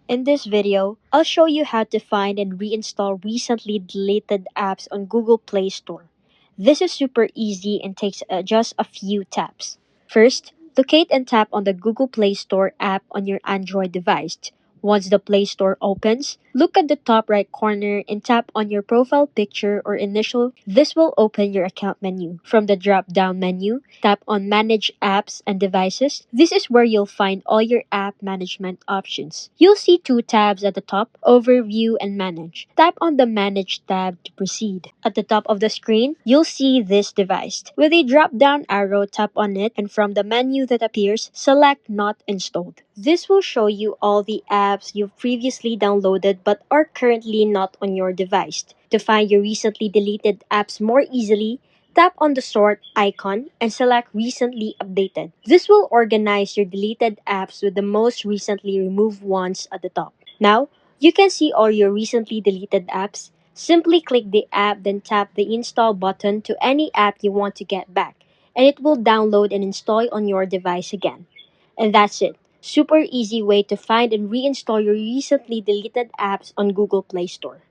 In this video, I'll show you how to find and reinstall recently deleted apps on Google Play Store. This is super easy and takes just a few taps. First, locate and tap on the Google Play Store app on your Android device. Once the Play Store opens, look at the top right corner and tap on your profile picture or initial. This will open your account menu. From the drop down menu, tap on Manage Apps and Devices. This is where you'll find all your app management options. You'll see two tabs at the top, Overview and Manage. Tap on the Manage tab to proceed. At the top of the screen, you'll see this device. With a drop down arrow, tap on it, and from the menu that appears, select Not Installed. This will show you all the apps you've previously downloaded but are currently not on your device. To find your recently deleted apps more easily, tap on the sort icon and select Recently Updated. This will organize your deleted apps with the most recently removed ones at the top. Now, you can see all your recently deleted apps. Simply click the app, then tap the Install button to any app you want to get back, and it will download and install on your device again. And that's it. Super easy way to find and reinstall your recently deleted apps on Google Play Store.